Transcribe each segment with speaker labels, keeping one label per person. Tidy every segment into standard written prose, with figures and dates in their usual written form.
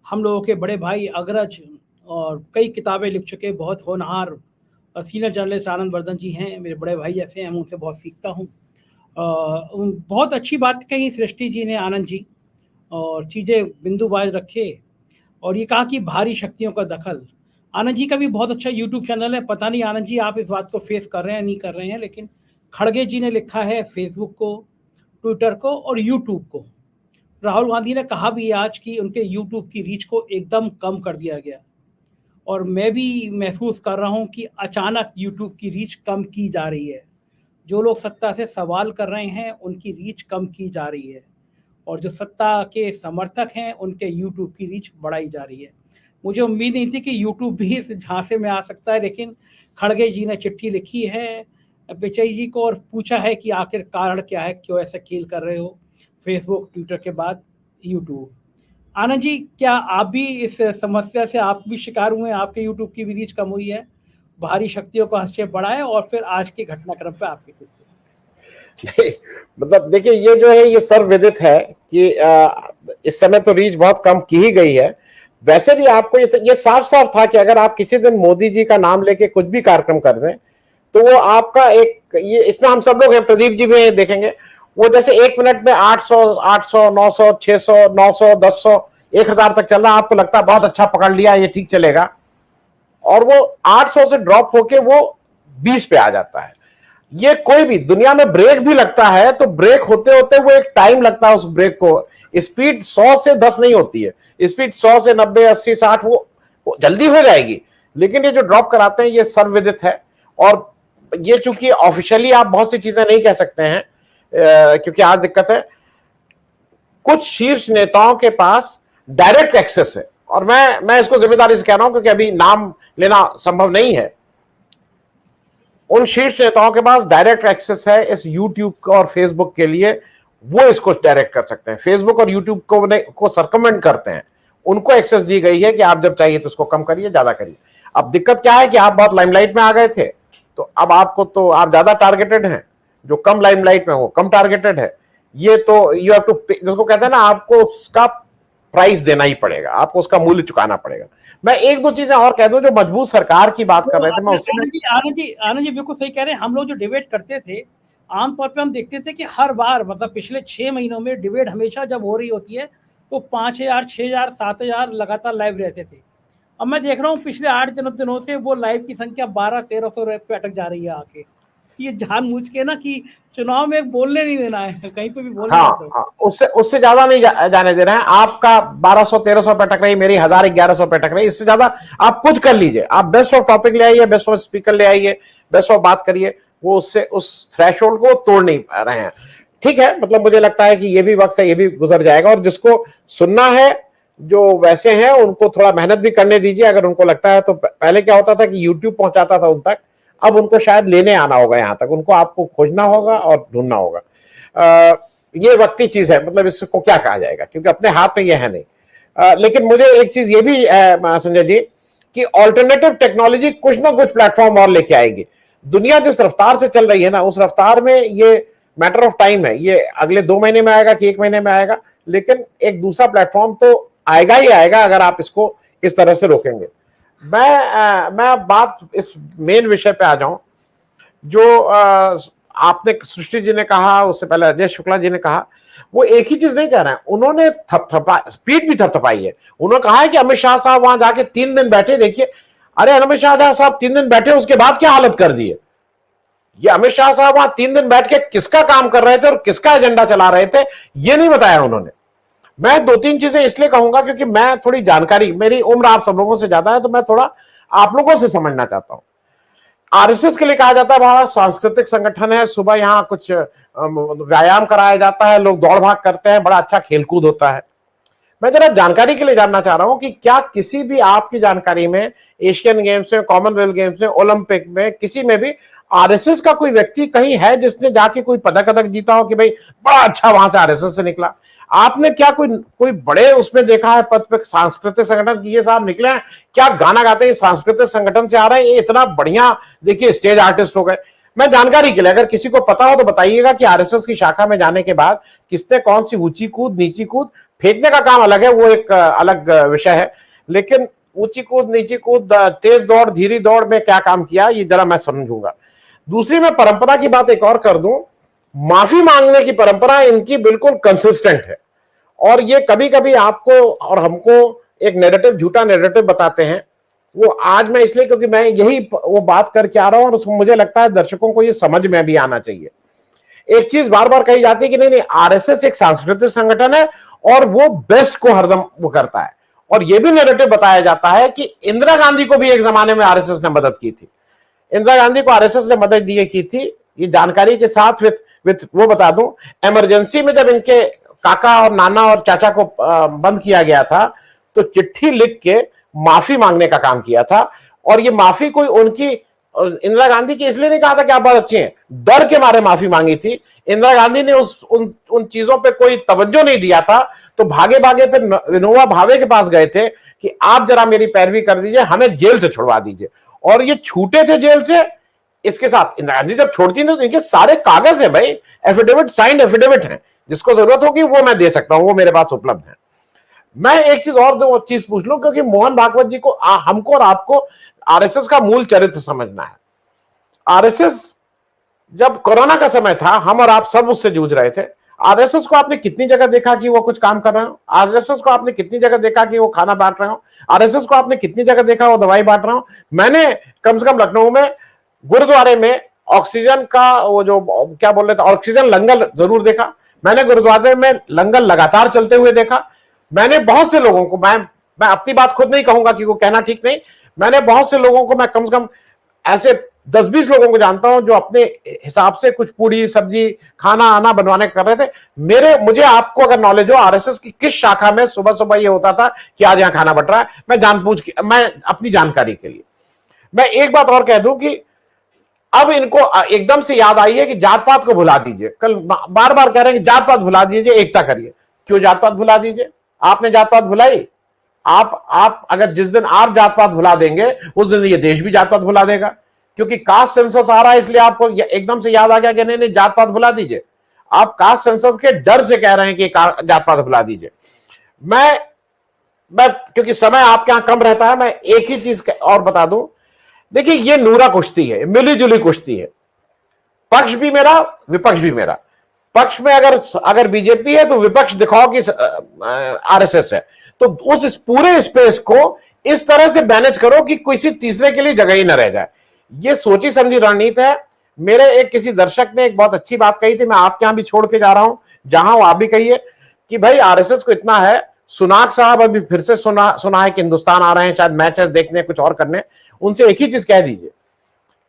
Speaker 1: हम लोगों के बड़े भाई अग्रज और कई किताबें लिख चुके बहुत होनहार सीनियर जर्नलिस्ट आनंद वर्धन जी हैं, मेरे बड़े भाई ऐसे हैं, मैं उनसे बहुत सीखता हूँ। बहुत अच्छी बात कही सृष्टि जी ने, आनंद जी, और चीज़ें बिंदुवार रखे और ये कहा कि भारी शक्तियों का दखल। आनंद जी का भी बहुत अच्छा यूट्यूब चैनल है, पता नहीं आनंद जी आप इस बात को फेस कर रहे हैं नहीं कर रहे हैं, लेकिन खड़गे जी ने लिखा है फेसबुक को, ट्विटर को और यूट्यूब को। राहुल गांधी ने कहा भी आज कि उनके यूट्यूब की रीच को एकदम कम कर दिया गया, और मैं भी महसूस कर रहा हूं कि अचानक यूट्यूब की रीच कम की जा रही है। जो लोग सत्ता से सवाल कर रहे हैं उनकी रीच कम की जा रही है, और जो सत्ता के समर्थक हैं उनके यूट्यूब की रीच बढ़ाई जा रही है। मुझे उम्मीद नहीं थी कि यूट्यूब भी इस झांसे में आ सकता है, लेकिन खड़गे जी ने चिट्ठी लिखी है पिचई जी को और पूछा है कि आखिर कारण क्या है, क्यों ऐसा खेल कर रहे हो फेसबुक ट्विटर के बाद यूट्यूब। आनंद जी, क्या आप भी इस समस्या से आप भी शिकार हुए हैं, आपके यूट्यूब की भी रीच कम हुई है, भारी शक्तियों का हस्तक्षेप बढ़ा है, और फिर आज के घटनाक्रम पे आपके कुछ?
Speaker 2: नहीं, मतलब देखिए ये जो है ये सर्वविदित है कि इस समय तो रीच बहुत कम की ही गई है। वैसे भी आपको ये साफ साफ था कि अगर आप किसी दिन मोदी जी का नाम लेके कुछ भी कार्यक्रम कर दें तो वो आपका एक, ये इसमें हम सब लोग हैं, प्रदीप जी में देखेंगे, वो जैसे 1 मिनट में 800 800 900 600 900 1000 1000 तक चल रहा, आपको लगता है बहुत अच्छा पकड़ लिया, ये ठीक चलेगा, और वो 800 से ड्रॉप होके वो 20 पे आ जाता है। ये कोई भी दुनिया में ब्रेक भी लगता है तो ब्रेक होते होते वो एक टाइम लगता है उस ब्रेक को। स्पीड 100 से 10 नहीं होती है, स्पीड 100 से 90 80 60 वो जल्दी हो जाएगी, लेकिन ये जो ड्रॉप कराते हैं ये सर्वविदित है। और ये चूंकि ऑफिशियली आप बहुत सी चीजें नहीं कह सकते हैं क्योंकि आज दिक्कत है, कुछ शीर्ष नेताओं के पास डायरेक्ट एक्सेस है, और मैं इसको जिम्मेदारी से कह रहा हूं क्योंकि अभी नाम लेना संभव नहीं है। उन शीर्ष नेताओं के पास डायरेक्ट एक्सेस है इस यूट्यूब और फेसबुक के लिए, वो इसको डायरेक्ट कर सकते हैं। फेसबुक और यूट्यूब को सरकमेंट करते हैं, उनको एक्सेस दी गई है कि आप जब चाहिए तो उसको कम करिए, ज्यादा करिए। अब दिक्कत क्या है कि आप बहुत लाइमलाइट में आ गए थे, तो अब आपको तो आप ज्यादा टारगेटेड हैं, जो कम लाइमलाइट में हो कम टारगेटेड है। ये तो यू हैव टू, जिसको कहते हैं ना, आपको उसका प्राइस देना ही पड़ेगा, आपको उसका मूल्य चुकाना पड़ेगा। मैं एक दो चीजें और कह दूं, जो मजबूत सरकार की बात कर रहे थे, मैं उससे
Speaker 1: आनंद जी बिल्कुल सही कह रहे हैं। हम लोग जो डिबेट करते थे, आमतौर पे हम देखते थे कि हर बार, मतलब पिछले 6 महीनों में डिबेट हमेशा जब हो रही होती है तो 5000 6000 7000 लगातार लाइव रहते थे। अब मैं देख रहा हूँ पिछले 8 दिनों से वो लाइव की संख्या 1200-1300 पे अटक जा रही है आके। ये जानबूझ के ना कि चुनाव में बोलने नहीं देना है, कहीं पे भी बोलना है तो।
Speaker 2: हाँ, उससे ज्यादा नहीं जाने दे रहे हैं। आपका 1200-1300 पे अटक रही, मेरी 1000-1100 पे अटक रही, इससे ज्यादा आप कुछ कर लीजिए, आप बेस्ट ऑफ टॉपिक ले आइए, बेस्ट ऑफ स्पीकर ले आइए, बेस्ट ऑफ बात करिए, वो उससे उस थ्रेशोल्ड को तोड़ नहीं पा रहे हैं। ठीक है, मतलब मुझे लगता है कि ये भी वक्त है, ये भी गुजर जाएगा, और जिसको सुनना है, जो वैसे हैं, उनको थोड़ा मेहनत भी करने दीजिए अगर उनको लगता है तो। पहले क्या होता था कि यूट्यूब पहुंचाता था उन तक, अब उनको शायद लेने आना होगा यहाँ तक, उनको आपको खोजना होगा और ढूंढना होगा। ये वक्ती चीज है, मतलब इसको क्या कहा जाएगा, क्योंकि अपने हाथ में ये है नहीं। लेकिन मुझे एक चीज ये भी संजय जी, कि ऑल्टरनेटिव टेक्नोलॉजी कुछ ना कुछ प्लेटफॉर्म और लेके आएगी। दुनिया जिस रफ्तार से चल रही है ना, उस रफ्तार में ये मैटर ऑफ टाइम है, ये अगले 2 महीने में आएगा कि 1 महीने में आएगा, लेकिन एक दूसरा प्लेटफॉर्म तो आएगा ही आएगा अगर आप इसको इस तरह से रोकेंगे। मैं बात इस मेन विषय पे आ जाऊं, जो आपने सृष्टि जी ने कहा, उससे पहले अजय शुक्ला जी ने कहा, वो एक ही चीज नहीं कह रहे हैं, उन्होंने स्पीड भी थपथपाई है। उन्होंने कहा है कि अमित शाह साहब वहां जाके 3 दिन बैठे, देखिए, अरे अमित शाह साहब 3 दिन बैठे, उसके बाद क्या हालत कर दी है। ये अमित शाह साहब वहां 3 दिन बैठ के किसका काम कर रहे थे और किसका एजेंडा चला रहे थे, ये नहीं बताया उन्होंने। मैं 2-3 चीजें इसलिए कहूंगा क्योंकि मैं थोड़ी जानकारी, मेरी उम्र आप सब लोगों से ज्यादा है, तो मैं थोड़ा आप लोगों से समझना चाहता हूं। आरएसएस के लिए कहा जाता है बड़ा सांस्कृतिक संगठन है, सुबह यहाँ कुछ व्यायाम कराया जाता है, लोग दौड़ भाग करते हैं, बड़ा अच्छा खेलकूद होता है। मैं जरा जानकारी के लिए जानना चाह रहा हूं कि क्या किसी भी आपकी जानकारी में एशियन गेम्स में, कॉमनवेल्थ गेम्स में, ओलंपिक में, किसी में भी आरएसएस का कोई व्यक्ति कहीं है जिसने जाके कोई पदक अदक जीता हो कि भाई बड़ा अच्छा वहां से आरएसएस से निकला? आपने क्या कोई बड़े उसमें देखा है पद पे सांस्कृतिक संगठन की, ये साहब निकले हैं, क्या गाना गाते हैं, सांस्कृतिक संगठन से आ रहे हैं, ये इतना बढ़िया, देखिए स्टेज आर्टिस्ट हो गए। मैं जानकारी के लिए, अगर किसी को पता हो तो बताइएगा कि आरएसएस की शाखा में जाने के बाद किसने कौन सी ऊंची कूद नीची कूद फेंकने का काम अलग है, वो एक अलग विषय है, लेकिन ऊंची कूद नीची कूद तेज दौड़ धीरी दौड़ में क्या काम किया ये जरा मैं समझूंगा। दूसरी मैं परंपरा की बात एक और कर दूं, माफी मांगने की परंपरा इनकी बिल्कुल कंसिस्टेंट है, और ये कभी कभी आपको और हमको एक नैरेटिव, झूठा नैरेटिव बताते हैं। वो आज मैं इसलिए क्योंकि मैं यही वो बात करके आ रहा हूं, और मुझे लगता है दर्शकों को ये समझ में भी आना चाहिए। एक चीज बार बार कही जाती है कि नहीं नहीं, आरएसएस एक सांस्कृतिक संगठन है और वो बेस्ट को हरदम वो करता है, और ये भी नैरेटिव बताया जाता है कि इंदिरा गांधी को भी एक जमाने में आरएसएस ने मदद की थी। इंदिरा गांधी को आरएसएस ने मदद दी की थी, ये जानकारी के साथ विथ वो बता दूं, इमरजेंसी में जब इनके काका और नाना और चाचा को बंद किया गया था तो चिट्ठी लिख के माफी मांगने का काम किया था, और ये माफी कोई उनकी इंदिरा गांधी की इसलिए नहीं कहा था कि आप बहुत अच्छे हैं, डर के मारे माफी मांगी थी। इंदिरा गांधी ने उन चीजों पे कोई तवज्जो नहीं दिया था, तो भागे भागे फिर विनोबा भावे के पास गए थे कि आप जरा मेरी पैरवी कर दीजिए, हमें जेल से छुड़वा दीजिए, और ये छूटे थे जेल से। इसके साथ इंदिरा गांधी जब छोड़ती थी तो इनके सारे कागज है भाई, एफिडेविट, साइंड एफिडेविट है, जिसको जरूरत होगी वो मैं दे सकता हूं, वो मेरे पास उपलब्ध है। मैं एक चीज और दो चीज पूछ लूं, क्योंकि मोहन भागवत जी को हमको और आपको आरएसएस का मूल चरित्र समझना है। आरएसएस जब कोरोना का समय था, हम और आप सब उससे जूझ रहे थे। आरएसएस को आपने कितनी जगह देखा कि वो कुछ काम कर रहे हो? आरएसएस को आपने कितनी जगह देखा कि वो खाना बांट रहे हो? आरएसएस को आपने कितनी जगह देखा वो दवाई बांट रहे हो? मैंने कम से कम लखनऊ में गुरुद्वारे में ऑक्सीजन का वो जो क्या बोल रहे थे, ऑक्सीजन लंगर जरूर देखा। मैंने गुरुद्वारे में लंगर लगातार चलते हुए देखा। मैंने बहुत से लोगों को, मैं अपनी बात खुद नहीं कहूंगा कि वो कहना ठीक नहीं, मैंने बहुत से लोगों को, मैं कम से कम ऐसे 10-20 लोगों को जानता हूं जो अपने हिसाब से कुछ पूड़ी सब्जी खाना आना बनवाने कर रहे थे। मुझे आपको अगर नॉलेज हो आरएसएस की किस शाखा में सुबह सुबह ये होता था कि आज यहां खाना बट रहा है, मैं अपनी जानकारी के लिए मैं एक बात और कह दूं कि अब इनको एकदम से याद आई है कि जात पात को भुला दीजिए। कल बार बार कह रहे हैं कि जात पात भुला दीजिए, एकता करिए। क्यों जात पात भुला दीजिए? आपने जात पात भुलाई? आप अगर जिस दिन आप जात पात भुला देंगे उस दिन ये देश भी जात पात भुला देगा, क्योंकि कास्ट सेंसस आ रहा है, इसलिए आपको एकदम से याद आ गया कि नहीं नहीं जात पात भुला दीजिए। आप कास्ट सेंसस के डर से कह रहे हैं कि जात पात भुला दीजिए। मैं क्योंकि समय आपके यहां कम रहता है, मैं एक ही चीज और बता दूं। देखिए, ये नूरा कुश्ती है, मिली जुली कुश्ती है। पक्ष भी मेरा, विपक्ष भी मेरा। पक्ष में अगर बीजेपी है तो विपक्ष दिखाओ कि आरएसएस है, तो उस पूरे स्पेस को इस तरह से मैनेज करो कि किसी तीसरे के लिए जगह ही न रह जाए। ये सोची समझी रणनीति है। मेरे एक किसी दर्शक ने एक बहुत अच्छी बात कही थी, मैं आपके यहां भी छोड़ के जा रहा हूं, जहां वो आप भी कहिए कि भाई आरएसएस को इतना है। सुनाक साहब अभी फिर से सुना है कि हिंदुस्तान आ रहे हैं, शायद मैच देखने कुछ और करने। उनसे एक ही चीज कह दीजिए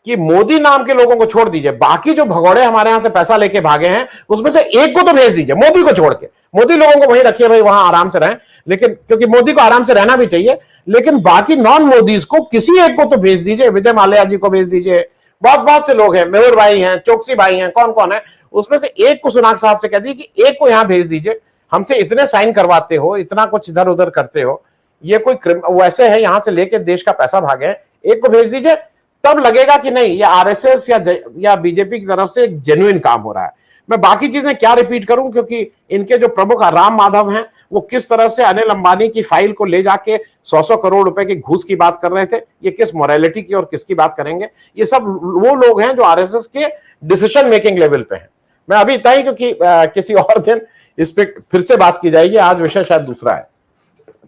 Speaker 2: कि मोदी नाम के लोगों को छोड़ दीजिए, बाकी जो भगोड़े हमारे यहां से पैसा लेके भागे हैं उसमें से एक को तो भेज दीजिए, मोदी को छोड़ के। मोदी लोगों को वहीं रखिए भाई, वहां आराम से रहें, लेकिन क्योंकि मोदी को आराम से रहना भी चाहिए, लेकिन बाकी नॉन मोदीज को किसी एक को तो भेज दीजिए। विजय माल्या जी को भेज दीजिए, बहुत से लोग हैं, मेहुर भाई हैं, चौकसी भाई हैं, कौन कौन है, उसमें से एक को सुनाक साहब से कह दीजिए कि एक को यहां भेज दीजिए। हमसे इतने साइन करवाते हो, इतना कुछ इधर उधर करते हो, ये कोई वैसे है यहां से लेके देश का पैसा भागे, एक को भेज दीजिए, तब लगेगा कि नहीं ये आरएसएस या बीजेपी की तरफ से एक जेन्युइन काम हो रहा है। मैं बाकी चीजें क्या रिपीट करूं, क्योंकि इनके जो प्रमुख राम माधव हैं वो किस तरह से अनिल अंबानी की फाइल को ले जाके 100 करोड़ रुपए की घूस की बात कर रहे थे, ये किस मोरालिटी की और किसकी बात करेंगे। ये सब वो लोग हैं जो आरएसएस के डिसीजन मेकिंग लेवल पे हैं। मैं अभी इतना ही, क्योंकि किसी और दिन इस पे फिर से बात की जाएगी, आज विषय शायद दूसरा है।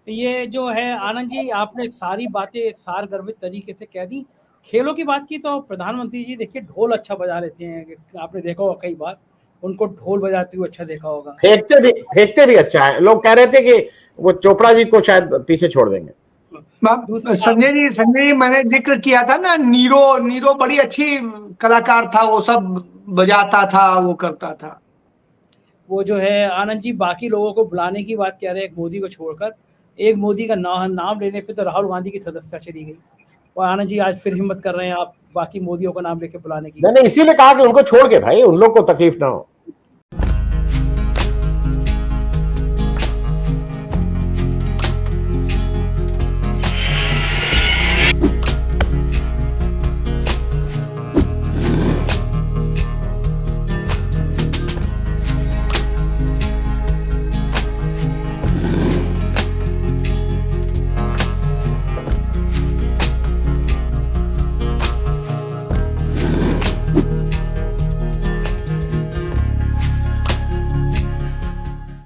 Speaker 1: ये जो है आनंद जी, आपने सारी बातें सारगर्भित तरीके से कह दी। खेलों की बात की तो प्रधानमंत्री जी देखिए ढोल अच्छा बजा लेते हैं, आपने देखा होगा कई बार उनको ढोल बजाते हुए अच्छा देखा होगा।
Speaker 2: फेंकते भी अच्छा है। लोग कह रहे थे कि वो चोपड़ा जी को शायद पीछे छोड़ देंगे।
Speaker 3: संजय जी मैंने जिक्र किया था ना, नीरो बड़ी अच्छी कलाकार था, वो सब बजाता था, वो करता था।
Speaker 1: वो जो है आनंद जी, बाकी लोगों को बुलाने की बात कह रहे हैं, मोदी को छोड़कर। एक मोदी का नाम लेने पे तो राहुल गांधी की सदस्यता चली गई, और आनंद जी आज फिर हिम्मत कर रहे हैं आप बाकी मोदियों का नाम लेके बुलाने की।
Speaker 2: मैंने इसीलिए कहा कि उनको छोड़ के भाई, उन लोग को तकलीफ ना हो।